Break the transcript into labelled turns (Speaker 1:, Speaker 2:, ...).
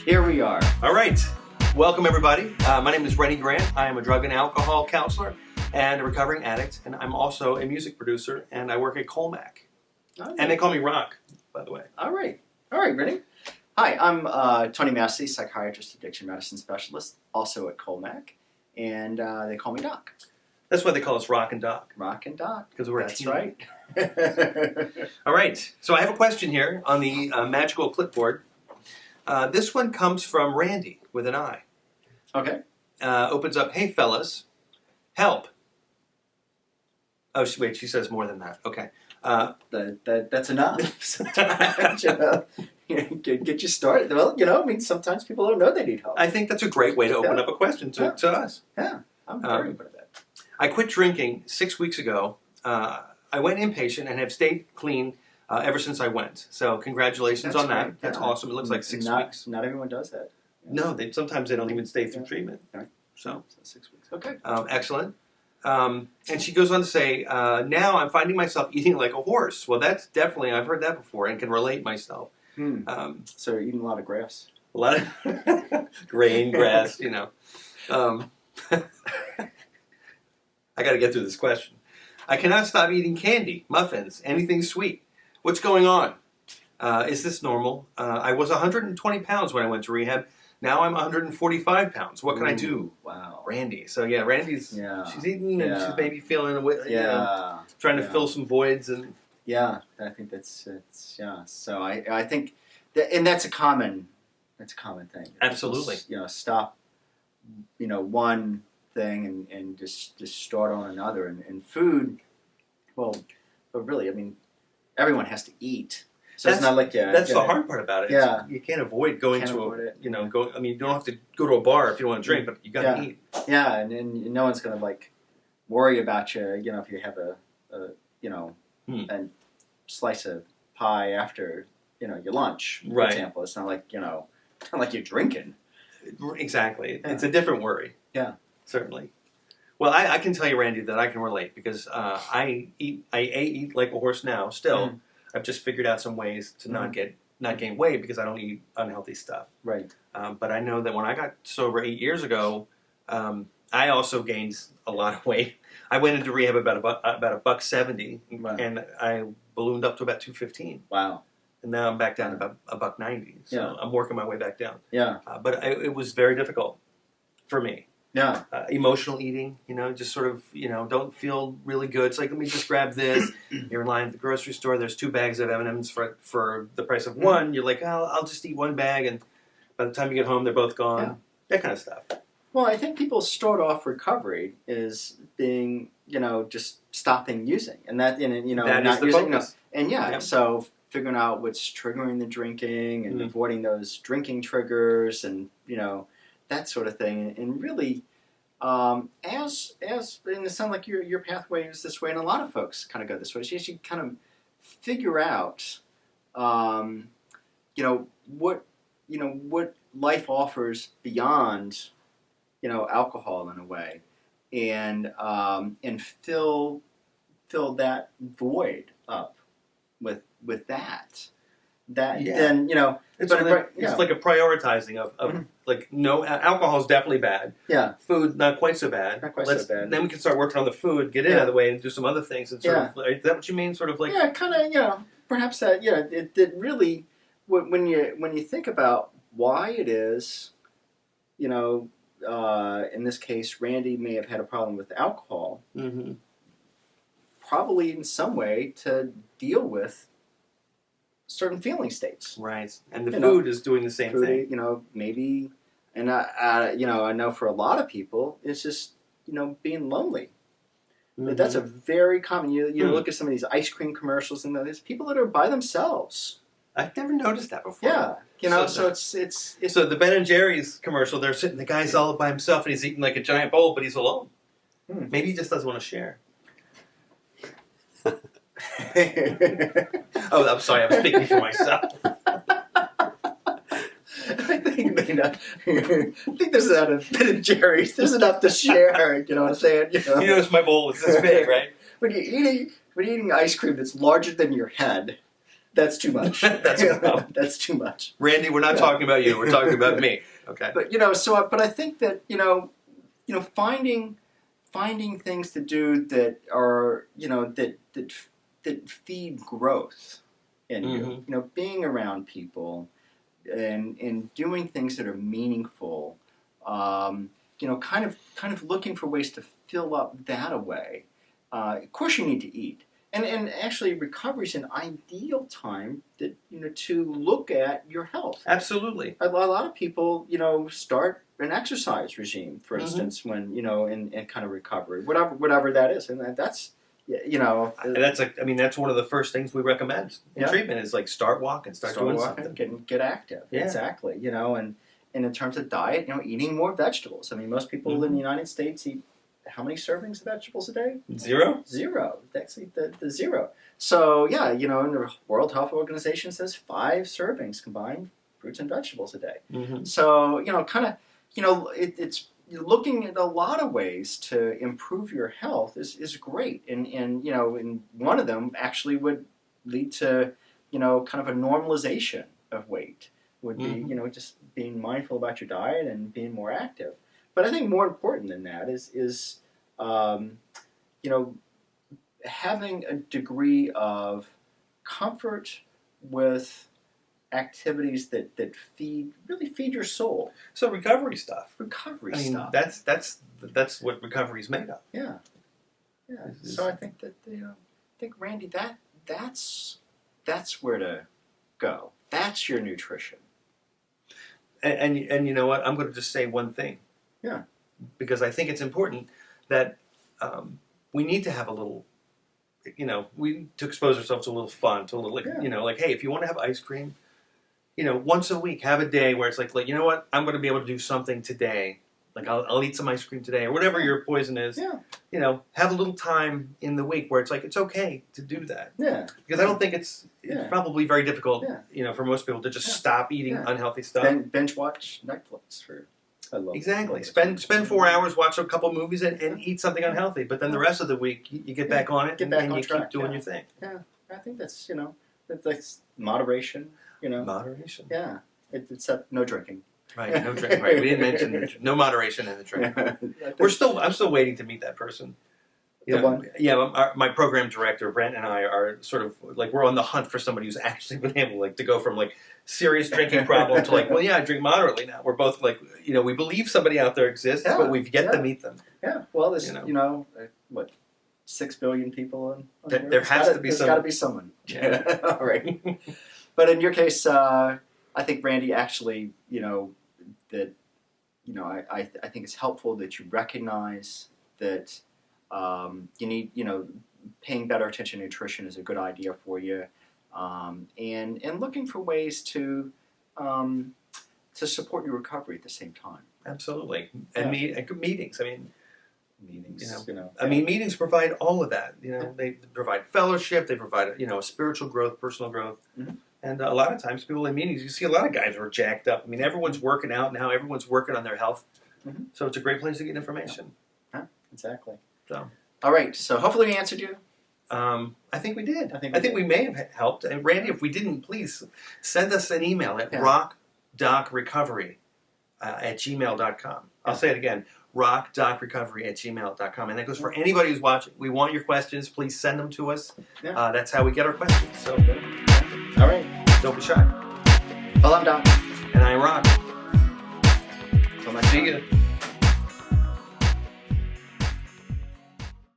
Speaker 1: Here we are.
Speaker 2: All right. Welcome, everybody. My name is Rennie Grant. I am a drug and alcohol counselor and a recovering addict, and I'm also a music producer, and I work at Colmac.
Speaker 1: Right.
Speaker 2: And they call me Roc, by the way.
Speaker 1: All right, Rennie. Hi, I'm Tony Massey, psychiatrist, addiction medicine specialist, also at Colmac, and they call me Doc.
Speaker 2: That's why they call us Roc and Doc.
Speaker 1: Roc and Doc.
Speaker 2: Because we're
Speaker 1: That's
Speaker 2: a team.
Speaker 1: Right.
Speaker 2: All right. So I have a question here on the magical clipboard. This one comes from Randy with an I.
Speaker 1: Okay.
Speaker 2: Opens up, hey, fellas, help. Oh, wait, she says more than that. Okay.
Speaker 1: That's enough. Sometimes, get you started. Well, sometimes people don't know they need help.
Speaker 2: I think that's a great way to open up a question to us.
Speaker 1: Yeah, I'm very good at that.
Speaker 2: I quit drinking 6 weeks ago. I went inpatient and have stayed clean ever since I went. So congratulations on that.
Speaker 1: Great.
Speaker 2: That's awesome. It looks like 6 weeks.
Speaker 1: Not everyone does that.
Speaker 2: No, sometimes they don't even stay through treatment.
Speaker 1: Right.
Speaker 2: So
Speaker 1: 6 weeks. Okay.
Speaker 2: Excellent. And she goes on to say, now I'm finding myself eating like a horse. Well, that's definitely, I've heard that before and can relate myself.
Speaker 1: So you're eating a lot of grass.
Speaker 2: A lot of grain, grass, I got to get through this question. I cannot stop eating candy, muffins, anything sweet. What's going on? Is this normal? I was 120 pounds when I went to rehab. Now I'm 145 pounds. What can I do?
Speaker 1: Wow.
Speaker 2: Randy. So yeah, Randy's, she's eating and she's maybe feeling, trying to fill some voids. And
Speaker 1: yeah, I think that's. So I think, and that's a common thing.
Speaker 2: Absolutely.
Speaker 1: Stop, one thing and just start on another. And food, well, but really, everyone has to eat. So it's not like
Speaker 2: that's the hard part about it.
Speaker 1: Yeah,
Speaker 2: you can't avoid going to you don't have to go to a bar if you want to drink, but you got to eat.
Speaker 1: Yeah, and no one's gonna worry about you. If you have a slice of pie after your lunch, for example. It's not like not like you're drinking.
Speaker 2: Exactly,
Speaker 1: Yeah.
Speaker 2: It's a different worry.
Speaker 1: Yeah,
Speaker 2: certainly. Well, I can tell you, Randy, that I can relate because I eat like a horse now. Still, I've just figured out some ways to not gain weight because I don't eat unhealthy stuff.
Speaker 1: Right.
Speaker 2: But I know that when I got sober 8 years ago, I also gained a lot of weight. I went into rehab about $170, and I ballooned up to about 215.
Speaker 1: Wow. And
Speaker 2: now I'm back down to about $190. So I'm working my way back down.
Speaker 1: Yeah.
Speaker 2: But it was very difficult for me.
Speaker 1: Yeah.
Speaker 2: Emotional eating, just sort of, don't feel really good. It's like, let me just grab this. You're in line at the grocery store. There's 2 bags of M&Ms for the price of one. You're like, I'll just eat 1 bag. And by the time you get home, they're both gone.
Speaker 1: Yeah.
Speaker 2: That kind of stuff. Well,
Speaker 1: I think people start off recovery is being, just stopping using. And that,
Speaker 2: that
Speaker 1: not
Speaker 2: is the
Speaker 1: using.
Speaker 2: focus.
Speaker 1: And so figuring out what's triggering the drinking and avoiding those drinking triggers and, that sort of thing, and really, and it sounds like your pathway is this way, and a lot of folks kind of go this way. So you kind of figure out, what life offers beyond, alcohol in a way, and fill that void up with that. Then
Speaker 2: it's like a prioritizing of no, alcohol is definitely bad.
Speaker 1: Yeah,
Speaker 2: food not quite so bad.
Speaker 1: So bad.
Speaker 2: Then we can start working on the food, get it out of the way, and do some other things. And sort of, is that what you mean? Sort of like
Speaker 1: kind of perhaps that it really when you think about why it is, in this case, Randy may have had a problem with alcohol. Probably in some way to deal with certain feeling states.
Speaker 2: Right. And the food is doing the same thing.
Speaker 1: Maybe, and I know for a lot of people, it's just, being lonely. That's a very common, you look at some of these ice cream commercials and there's people that are by themselves.
Speaker 2: I've never noticed that before.
Speaker 1: Yeah. So it's
Speaker 2: so the Ben and Jerry's commercial, the guy's all by himself and he's eating like a giant bowl, but he's alone. Maybe he just doesn't want to share. Oh, I'm sorry. I'm speaking for myself.
Speaker 1: I think there's out of Ben and Jerry's. There's enough to share. You know what I'm saying?
Speaker 2: You notice my bowl is this big, right?
Speaker 1: When you're eating ice cream that's larger than your head, That's too much.
Speaker 2: That's a problem.
Speaker 1: That's too much.
Speaker 2: Randy, we're not talking about you. We're talking about me. Okay.
Speaker 1: But but I think that finding things to do that are that feed growth in you. Being around people and doing things that are meaningful. Kind of looking for ways to fill up that away. Of course, you need to eat. And actually, recovery is an ideal time that to look at your health.
Speaker 2: Absolutely.
Speaker 1: A lot of people, start an exercise regime, for instance, when in kind of recovery, whatever that is, and that's
Speaker 2: that's one of the first things we recommend in treatment is like start walking, start doing something,
Speaker 1: get active. Yeah. Exactly. And in terms of diet, eating more vegetables. I mean, most people in the United States eat how many servings of vegetables a day?
Speaker 2: Zero.
Speaker 1: Actually, the zero. So yeah, in the World Health Organization says 5 servings combined fruits and vegetables a day. So it's looking at a lot of ways to improve your health is great, and one of them actually would lead to kind of a normalization of weight. Would be just being mindful about your diet and being more active. But I think more important than that is having a degree of comfort with activities that really feed your soul.
Speaker 2: So recovery stuff.
Speaker 1: Stuff.
Speaker 2: That's what recovery is made of.
Speaker 1: Yeah. So I think that Randy, that's where to go. That's your nutrition.
Speaker 2: And you know what? I'm going to just say one thing.
Speaker 1: Yeah.
Speaker 2: Because I think it's important that we need to have a little, to expose ourselves to a little fun, to a little, like, hey, if you want to have ice cream, once a week, have a day where it's like, you know what? I'm going to be able to do something today. Like, I'll eat some ice cream today, or whatever your poison is.
Speaker 1: Yeah.
Speaker 2: Have a little time in the week where it's like, it's okay to do that.
Speaker 1: Yeah.
Speaker 2: Because I don't think it's probably very difficult, for most people to just stop eating unhealthy stuff.
Speaker 1: Binge watch Netflix for... I love
Speaker 2: exactly. Spend 4 hours, watch a couple movies, and eat something unhealthy. But then the rest of the week, you get back on it, and you keep doing your thing.
Speaker 1: Yeah, I think that's that's moderation.
Speaker 2: Moderation.
Speaker 1: Yeah, except no drinking.
Speaker 2: Right, no drinking. Right, we didn't mention no moderation in the drinking. I'm still waiting to meet that person.
Speaker 1: One?
Speaker 2: Yeah, my program director Brent and I are sort of like we're on the hunt for somebody who's actually been able to go from serious drinking problem to I drink moderately now. We're both we believe somebody out there exists, but we've yet to meet them.
Speaker 1: Yeah, well, there's what 6 billion people on
Speaker 2: there has to be
Speaker 1: there's got to be someone.
Speaker 2: Yeah.
Speaker 1: All right. But in your case, I think Randy actually that I think it's helpful that you recognize that. You need, paying better attention to nutrition is a good idea for you, and looking for ways to support your recovery at the same time.
Speaker 2: Absolutely, and meetings.
Speaker 1: Meetings.
Speaker 2: Meetings provide all of that. They provide fellowship. They provide spiritual growth, personal growth, and a lot of times people in meetings, you see a lot of guys who are jacked up. everyone's working out now. Everyone's working on their health, so it's a great place to get information.
Speaker 1: Yeah, exactly.
Speaker 2: So,
Speaker 1: all right. So hopefully we answered you.
Speaker 2: I think we did. I think we may have helped. And Randy, if we didn't, please send us an email at rocdocrecovery@gmail.com. I'll say it again, rocdocrecovery@gmail.com. And that goes for anybody who's watching. We want your questions. Please send them to us.
Speaker 1: Yeah.
Speaker 2: That's how we get our questions. So,
Speaker 1: all right.
Speaker 2: Don't be shy.
Speaker 1: Well, I'm Doc.
Speaker 2: And I'm Roc.
Speaker 1: So much.
Speaker 2: See you.